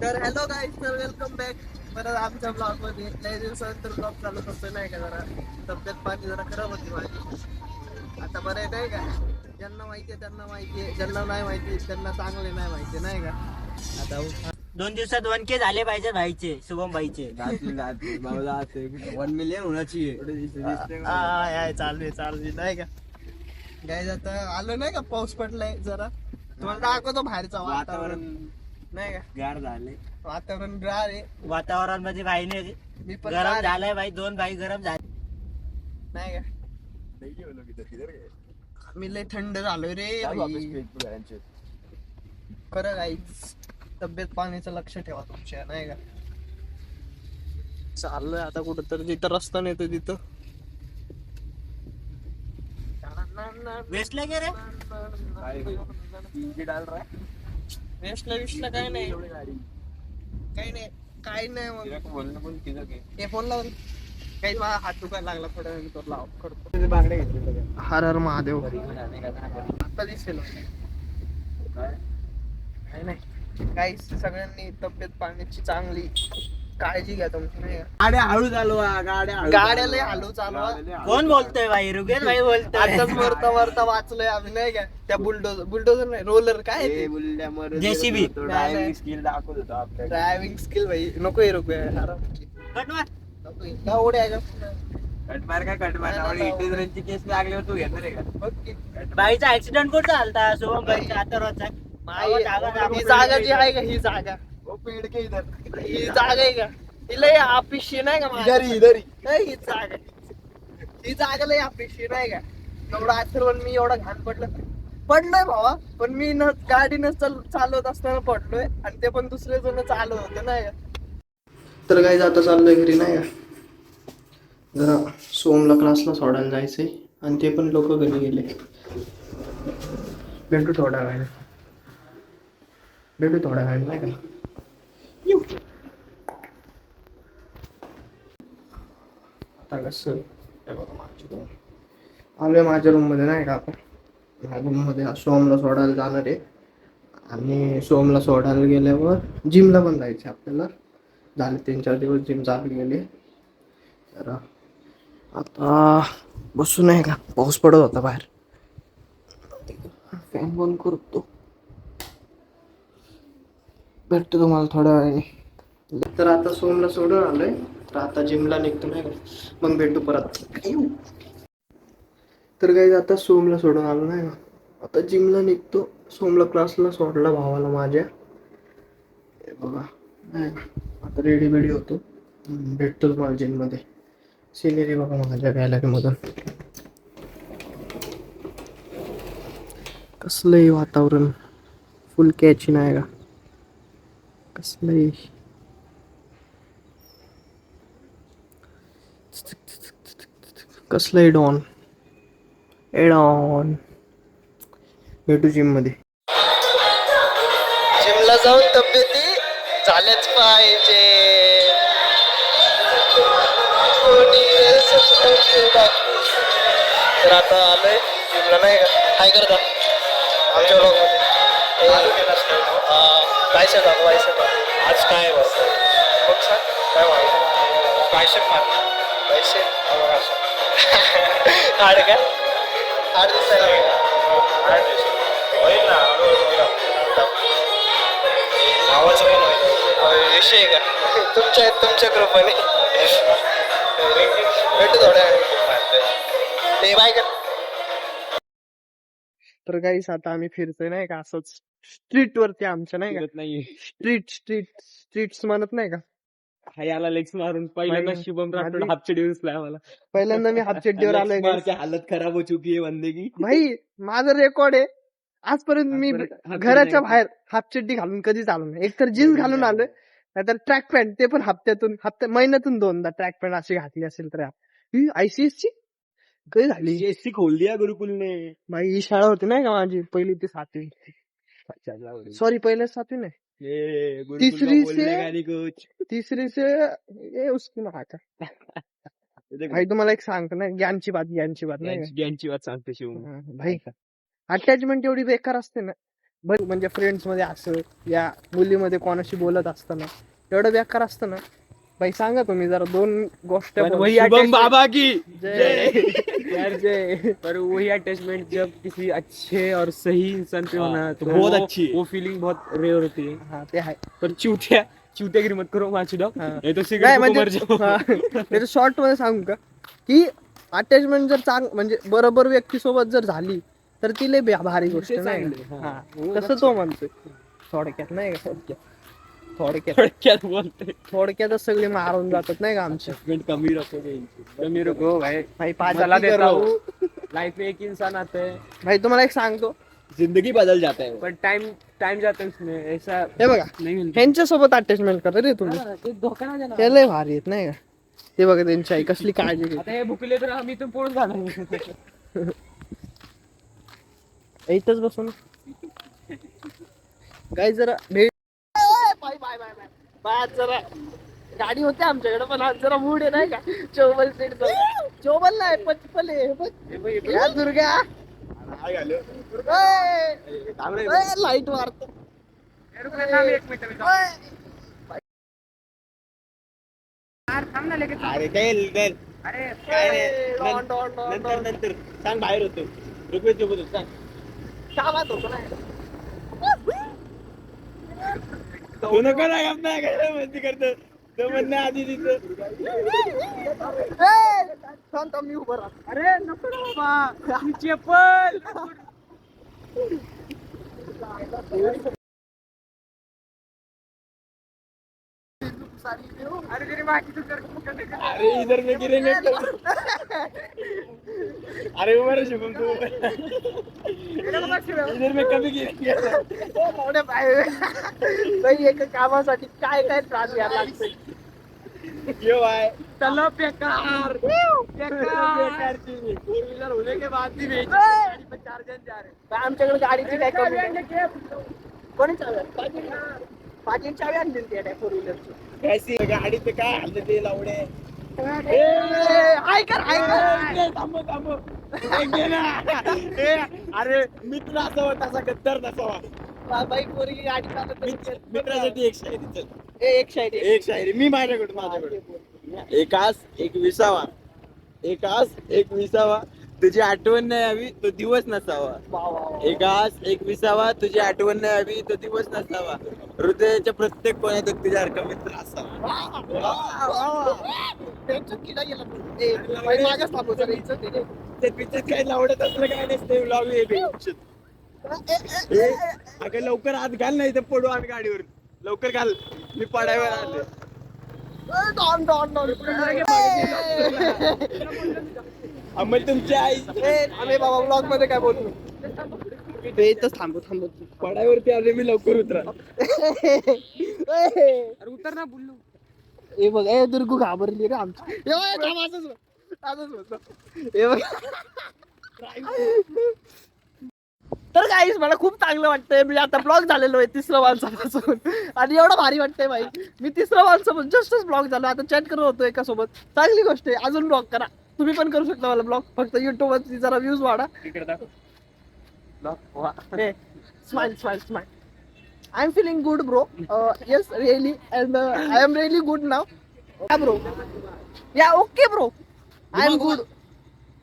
तर hello guys, तर welcome back परत आमच्या ब्लॉग मध्ये. लय दिवसानंतर ब्लॉग चालू करतोय नाही का. जरा तब्येत पाणी जरा खराब होती माझी. आता बरं आहे नाही का. ज्यांना माहिती आहे त्यांना माहिती आहे, ज्यांना नाही माहिती त्यांना चांगले नाही माहिती नाही का. आता 2 दिवसात 1K झाले पाहिजे भाईचे, शुभम भाईचे. 1 मिलियन होण्याची चालू आहे नाही का. गाईज आता आलो नाही का, पाऊस पडलाय जरा. तुम्हाला दाखवतो बाहेरचं वातावरण नाही का. गार झाले. वातावरण गार आहे. वातावरण मध्ये भाईने मी पण गरम गार आहे. झालाय भाई, 2 भाई गरम झाले. नाही का. मी लय थंड झालोय रे भाई. खरं गाईच, तब्येत पाण्याचं लक्ष ठेवा तुमच्या नाही का. चाललोय आता कुठं तर, जिथं रस्ता नेतो तिथं. वेस्टला गे रे. वेस्टला विस्टला काही नाही, काही नाही, काही नाही. मग हे फोन लावून काही मला हात दुखायला लागला, थोड्या वेळ तो लाव करतो. बांगड्या घेतले हर हर महादेव. आता दिसेल काही नाही. काही सगळ्यांनी तब्येत पाण्याची चांगली काळजी घ्या तुमची नाही का. गाड्या हळू चालवा, गाड्या लय हळू चालवा. कोण बोलतोय भाई? रुगेश भाई बोलतोय. आताच मरता मरता वाचलोय आम्ही नाही का. त्या बुलडोजर नाही, रोलर काय आहे ते? JCB. ड्रायव्हिंग स्किल दाखवत होतो आपल्या. ड्रायव्हिंग स्किल भाई. नको हे रुपये कट मार. कटमार काय कटमार इंटेलिजन्सची केस लागल्यावर तू घेणार आहे का? भाईचा ऍक्सिडेंट कुठं झालता? शुभम भाईचा आता रोजचा. ही जागा जी आहे का, ही जागा, ओ पेड़ के इधर ही जागा आहे का, ही लय अपेक्षी नाही का माझ्या? इधर ही. नाही, ही जागा लय अपेक्षी नाही का. एवढा आश्रवण मी एवढा घाण पडलोय भावा. पण मी न गाडी चालवत असताना पडलोय, आणि ते पण दुसरे जण चालवत होते नाही का. तर काही जाता चाललोय घरी नाही का. जरा सोमला क्लासला सोडायला जायचंय, आणि ते पण लोक घरी गेले. भेटू थोड्या वेळ नाही का. आता कसं आलोय माझ्या रूम मध्ये नाही का. आपण माझ्या रूम मध्ये सोमला सोडायला जाणार आहे, आणि सोमला सोडायला गेल्यावर जिमला पण जायचं आपल्याला. झाले 3-4 दिवस जिम चालू गेले. तर आता बसू नाही का, पाऊस पडत होता बाहेर. फॅन बंद करतो, भेटतो तुम्हाला थोड्या वेळाने. तर आता सोमला सोडून आलोय, तर आता जिमला निघतो नाही का. मग भेटू परत. तर काही आता सोमला सोडून आलो नाही का, आता जिमला निघतो. सोमला क्लासला सोडला भावाला माझ्या. हे बघा नाही का. आता रेडी बेडी होतो, भेटतो तुम्हाला जिम मध्ये. सिनेरी बघा माझ्या गॅलरी मधून. कसलंही वातावरण, फुल कॅची नाही का. कसलंही डॉन एडॉन. भेटू जिम मध्ये. जिमला जाऊन तब्येती झाल्याच पाहिजे. तर आता आलोय जिमला नाही का. काय करता आमच्या ब्लॉग मध्ये? काय सांगा आज काय बघ सांग काय माहिती. पैसे हाड का, हाड दिसायला होईल ना. भावाचं पण होईल विषय का. तुमच्या कृपाने भेटू थोड्या ते बाय कर. तर काहीच आता आम्ही फिरतोय नाही का, असंच स्ट्रीट वरती आमच्या नाही का. नाही स्ट्रीट्स म्हणत नाही का. हा याला लेग्स मारून पहिल्यांदा माहिती- शुभम राठोड माझी- हाफ चड्डी दिसलाय आम्हाला. पहिल्यांदा मी हाफ चड्डीवर आलोय guys. की हालत खराब हो चुकी है बंदे की. भाई माझं रेकॉर्ड आहे आजपर्यंत. मी आजपर्यंत हाफ घराच्या चड्डी बाहेर हाफ चड्डी घालून कधीच आलो नाही. एकतर जीन्स घालून आलोय, नाहीतर ट्रॅक पॅन्ट, ते पण महिन्यातून 2दा ट्रॅक पॅन्ट अशी घातली असेल तर. ही ICS ची कधी झाली एससी खोल दिया गुरुकुल ने. भाई. ही शाळा होती नाही का माझी, 1ली ते 7वी. सॉरी, 1ली 7वी नाही, ये गुरुकुल तीसरी का बोलने से- का नहीं कुछ. 3री से ये उसकी माता. भाई तुम्हाला एक सांगतो ना, ज्ञानची बात नाही का. यांची बात सांगते शिव. भाई अटॅचमेंट एवढी बेकार असते ना, म्हणजे फ्रेंड्स मध्ये असं या मुलीमध्ये कोणाशी बोलत असताना एवढं बेकार असतं ना भाई. सांगा तुम्ही जरा दोन गोष्ट पर बोला. वही शुभम attachment- बाबा की जय यार जय. पर वही अटैचमेंट जब किसी अच्छे और सही इंसान पे होना तो बहुत वो- अच्छी है। वो फीलिंग बहुत रेयर होती है. हा ते आहे. पर चूतियागिरी मत करो माचुदा, हाँ. नहीं तो नाही सिगरेट को मर म्हणजे जाओ. त्याचं शॉर्ट मध्ये सांगू का की अटॅचमेंट जर म्हणजे बरोबर व्यक्तीसोबत जर झाली तर ती लय भारी गोष्ट ते नाही चांगलं का? आहे, हा. हा. तसं तो म्हणतोय थोडक्यात नाही का. थोडक्यात थोडक्यात बोलते. थोडक्यातच सगळे मारून जातात नाही का आमचे. Attachment कमी रखो भाई, कमी रखो भाई. भाई सलाह देता करो. हूँ, लाइफ में एक ही इंसान आता है भाई तुम्हाला एक सांगतो जिंदगी बदल जाता है. पर टाइम जाता है उसमें, ऐसा हे बघा नहीं मिलता. ह्यांच्या सोबत अटॅचमेंट करा रे तुम्ही. हा, ते धोका नाही देणार. ते लय भारी आहेत नाही का. ते बघा त्यांची आई कसली काळजी घेते. आता हे भुकले तर आम्ही इथून पळून जाणार. इथंच बसून काय जरा भेट. Bye bye bye bye bye. आज जरा गाडी होते आमच्याकडे पण आज जरा मूड आहे नाही का. चोबल सीट चोबल नाही पचपल आहे बघ. या दुर्गा लाईट मारतो. अरे काय नंतर सांग बाहेर होतो रुपये सोबत सांग. कामात होतो नाही. तू नको ना गप्पा काय मस्ती करतो तो म्हणणं आधी तिथं. शांत मी उभं राहतो. अरे नको ना बाबा, ही चप्पल. अरे तेरी बाकी तू कर. अरे इधर में गिरेंगे तो. अरे उभा शुभम तू इधर में कभी गिरेंगे. मोठे बाई एक कामासाठी काय काय त्रास घ्यायला लागतोय. क्यों भाई चलो बेकार. फोर व्हीलर होने के बाद भी बेच. गाड़ी पे 4 जन जा रहे. तर आमच्याकडे गाडीची काय कमी नाही. कोणी चालू पाचीची चावी आणली होती फोर व्हीलरची. कैसी गाडी ते काय हल्ले ते लावडे. ऐकर ऐकर. थांबो थांबो अरे मित्र असावा तसा गद्दार नसावा. बाई पोरगी गाडी चालवते. मित्रासाठी एक शायरी चल. एक शायरी एक शायरी मी माझ्याकडे एकास एक विसावा. एकास एक विसावा तुझी आठवण नाही यावी तो दिवस नसावा. एकास एक विसावा तुझी आठवण नाही यावी तो दिवस नसावा. हृदयाच्या प्रत्येक कोण्यात एक तुझ्यासारखा मित्र असावा. ते पिक्चर काय लावडत असलं काय नसतं ब्लॉग. अगं लवकर आत घाल नाही तर पडू आम्ही गाडीवर. लवकर घाल मी पडायवर आले. अंमल तुमची आई आम्ही बाबा ब्लॉग मध्ये काय बोलतो ते इथंच थांबू पडायवरती आले मी लवकर उतरा. अरे उतर ना बोललो. हे बघ ए दुर्गू घाबरली रे आमची. हे बघ. तर काहीच मला खूप चांगलं वाटतंय. मी आता ब्लॉग झालेलो आहे 3रा माणसापासून आणि एवढं भारी वाटतंय भाई. मी 3रा माणसापासून जस्टच ब्लॉग झालो. आता चॅट करत होतो एका सोबत. चांगली गोष्ट आहे. अजून ब्लॉग करा. तुम्ही पण करू शकता मला ब्लॉग. फक्त युट्यूब वरती जरा व्ह्यूज वाढा. इकडे दाखव. Smile smile smile. I am feeling good bro. Yes really and I am really good now. Yeah bro. Yeah okay bro. I am good.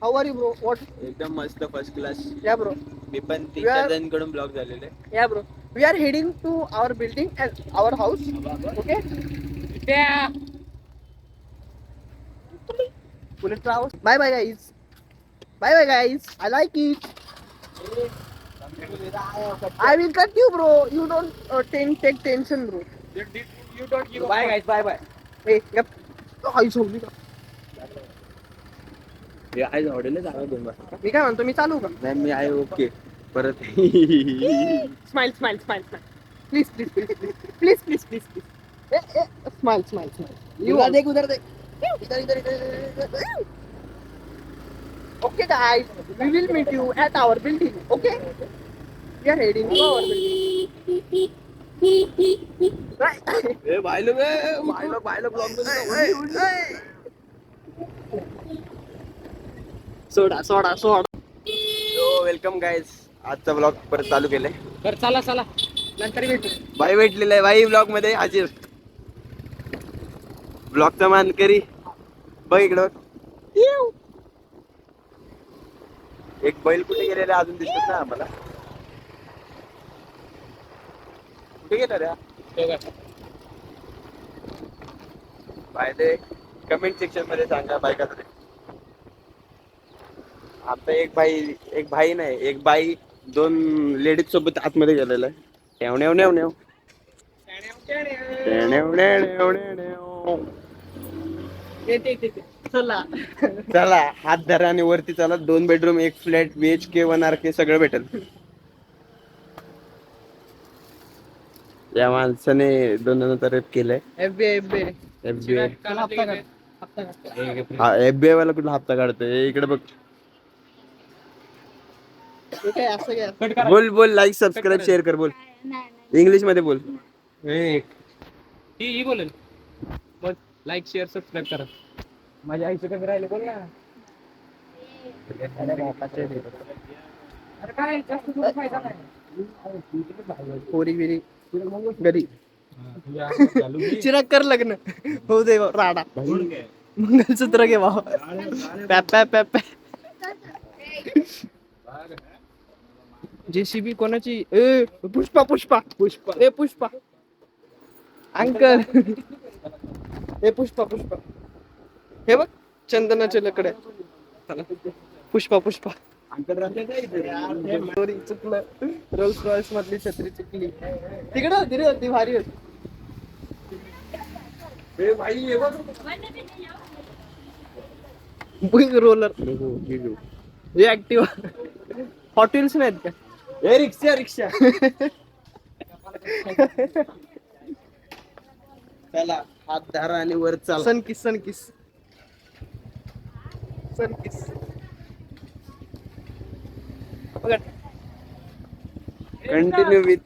How are you bro. What. एकदम मस्त first class. Yeah bro. मी पण 3-4 जणांकडून vlog झालेले. Yeah bro. We are heading to our building and our house. Okay. Bullet travels. Bye bye guys. Bye bye guys. I like it. I will cut you bro. You don't take tension bro. You don't give. Bye guys, bye bye. Hey, yep. आई सोडली का? आज हॉटेलला जाणार 2 वाजता. मी काय म्हणतो मी चालू का? नाही मी आहे ओके परत. Smile smile smile smile. Please please please please please please please. Smile smile smile. You देख उधर देख. इधर इधर इधर. Okay guys, we will meet you at our building. Okay? We are heading to our building. Right. ए भाई लोग blog सोडा सोडा सोडा. Welcome guys. आजचा ब्लॉग परत चालू केलाय. तर चला चला नंतर भेटू. भाई भेटलेला आहे, भाई ब्लॉग मध्ये हाजीर. ब्लॉगचा मानकरी बघ इकडं. एक बैल कुठे गेलेला अजून दिसत ना आम्हाला. कुठे गेला रे? कमेंट सेक्शन मध्ये सांगा बाय का. आता एक भाई नाही, एक बाई 2 लेडीज सोबत आतमध्ये गेलेला आहे. चला. चला हात धरा आणि वरती चला. 2 बेडरूम 1 फ्लॅट BHK 1 RK सगळं भेटेल. या माणसाने 2 जणांचा रेप केलाय. FBI FBI वाला कुठला हप्ता काढतोय इकडे बघ. हे काय असं काय? बोल लाईक सबस्क्राईब शेअर कर. बोल इंग्लिश मध्ये बोल. ही बोलेल. बोल लाईक शेअर सबस्क्राईब करा. माझ्या आईचं कधी राहिले बोल ना. अरे काय जास्त दूर फायदा नाही. पोरी बिरी घरी चिराग कर लग्न हो दे राडा. मंगलसूत्र घे भाऊ. पॅप JCB कोणाची? पुष्पा अंकल. पुष्पा हे बघ चंदनाचे लकडे. पुष्पा सॉरी चुकलं. रोल्स रॉयस मधली छत्री चुकली. तिकडे होती रे, ती भारी होती. रोलर हे ऍक्टिव्हा. हॉट व्हील्स नाहीत का? हे रिक्षा चला हात धरा आणि वर चाल. सनकिस बघा. कंटिन्यू विथ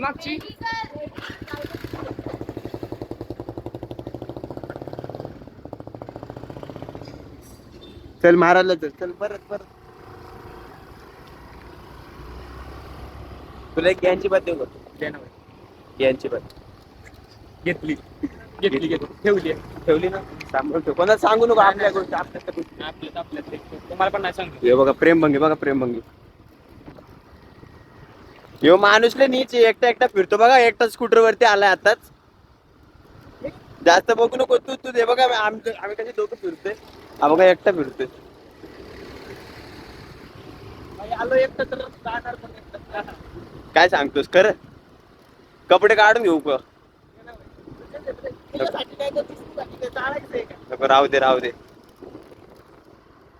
मागची चल महाराजला चल परत. तुला एक ज्ञानची बात देऊ का? ज्ञानची बात घेतली ठेवली ना. सांभाळतो कोणाला सांगू नको. आपल्या गोष्टी आपल्या तुम्हाला पण नाही सांगतो. हे बघा प्रेमभंगी. यो माणूसले नीच एकटा फिरतो बघा. एकटा स्कूटर वरती आलाय आताच. जास्त बघू नको तू हे बघा. आम्ही कशी दोघं फिरतोय. हा बघा एकटा फिरतोय. आलो एकटा तर जाणार पण एकटा. काय सांगतोस खरं? कपडे काढून घेऊ का? नको राहू दे.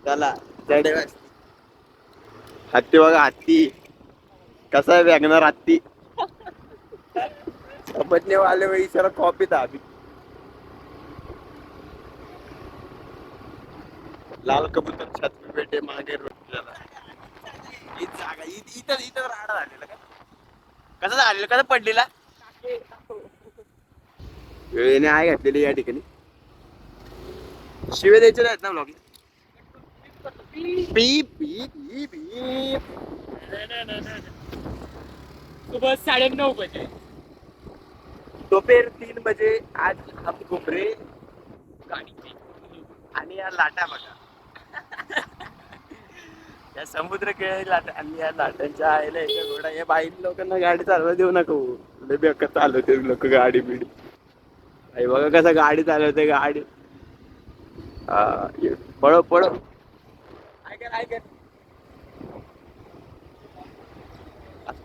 चला हत्ती बघा. हत्ती कसा आहे वॅगनर हत्ती. समजने वाले वही सर कॉपी था अभी. लाल कबूतर छत पे बैठे मागे इथं राडा झालेला का? कसं पडलेला? वेळेने आहे घातलेली या ठिकाणी. शिवे द्यायचे नाहीत ना ब्लॉग. सुबह 9:30 बजे दोपहर 3 बजे आज हम घूम रहे आणि या लाटा बघा. या समुद्र किनारी लाटा आणि या लाटांच्या आईला एका घोडा. या बाई लोकांना गाडी चालवा देऊ नका. लय बेकार चालवते लोक गाडी बिडी. आई बघा कसं गाडी चालवते गाडी. पळो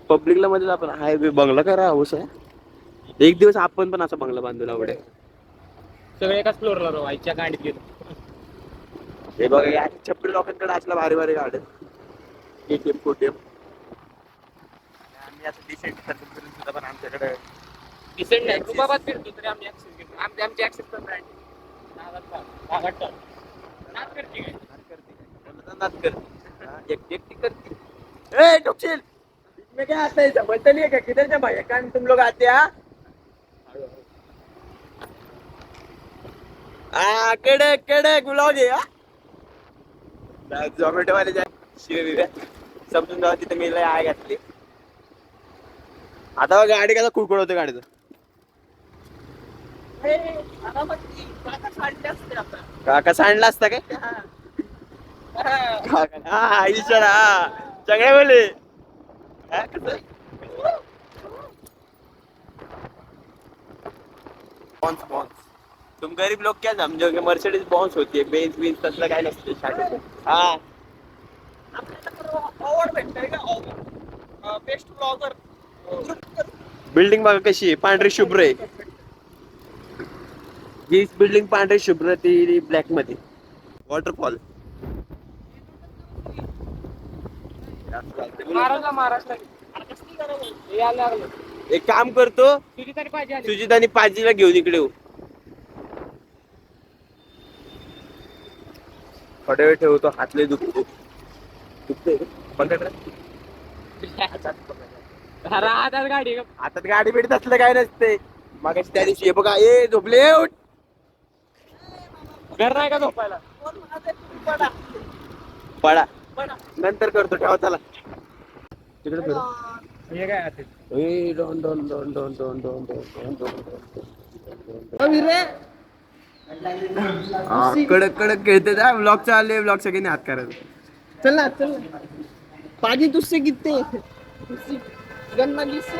पब्लिकला मध्ये आपण हायवे बंगला करा हाऊस आहे. एक दिवस आपण पण असा बंगला बांधून आवडे. सगळे एकाच फ्लोअरला राहू. आईच्या गाडीत गेलो. हे बघा या छपरी लोकांकडे असला भारी गाड्या. KTM कोटीएम. आम्ही असं डिसेंट सुद्धा पण आमच्याकडे डिसेंट नाही. रुबाबात फिरतो तरी आम्ही ऍक्सेस घेतो. आमची ऍक्सेस पण ब्रँड नाद करते. एकटी करते. ए टोकशील इसमें क्या आता है? समझता नहीं है क्या? किधर से भाई कान तुम लोग आते हैं? कडक ब्लॉग है. झोमॅटो वाले शिव्या समजून जाऊ तिथे मी लय आय घातली. आता बघ गाडी कसा कुडकुड होते गाडीचं. काका सांडला असता काय हा इशारा हा सगळे बोले हा, कसं? बॉन्स बॉन्स तुम गरीब लोग क्या समझोगे मर्सिडीज बॉन्स होती है बेंच बींच तसलं काय नसते हा बेस्ट ब्लॉगर बिल्डिंग बघा कशी आहे पांढरी शुभ्र आहे. ही बिल्डिंग पांढरी शुभ्र ती ब्लॅक मध्ये वॉटरफॉल. एक काम करतो सुजित आणि पाजीला घेऊन इकडे येऊ. थोड्या वेळ ठेवतो हातले दुखतो हातात गाडी भेटत असलं काय नसते. मग त्या दिवशी हे बघा ए झोपले उठ. घर नाही का झोपायला पडा नंतर करतो ठेवा चला तिकडे फिरू. ए, डोन, डोन, डोन, डोन, डोन, डोन, डोन, डोन, डोन, डोन. हा, कडक कडक खेळते ब्लॉग चालले ब्लॉग सगळ्यांनी हात करायचं. चल ना चल ना पाजी तुझसे कितने गन्ना जिससे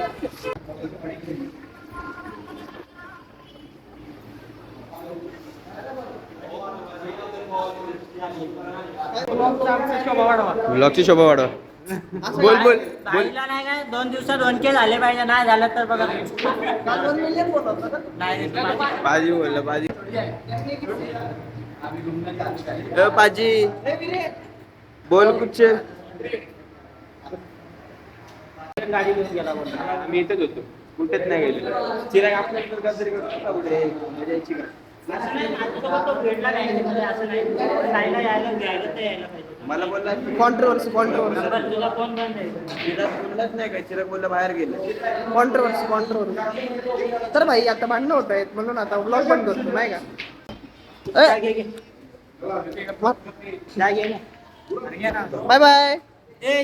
ब्लॉगची शोभा वाढवा. बोल बोल बाईला नाही काय 2 दिवसात 1K झाले पाहिजे नाही झालं तर बघा 2 मिलियन बोलवतो नाही पाजी बोलला पाजी पाजी बोल कुछ. गाडी घेऊन गेला मी इथेच होतो कुठेच नाही गेलो. चिराग आपल्या तरी भेटला नाही असं नाही खायला यायला घ्यायला तर यायला पाहिजे. मला बोलला कॉन्ट्रोवर्सी नंबर तुला फोन बंद आहे. चिराग बोललाच नाही का चिराग बोलला बाहेर गेलं. कॉन्ट्रोवर्सी तर भाई आता भांडणं होत आहेत म्हणून आता ब्लॉग बंद करतो नाही का. जा घे, घे. जा घे ना. Bye bye. ए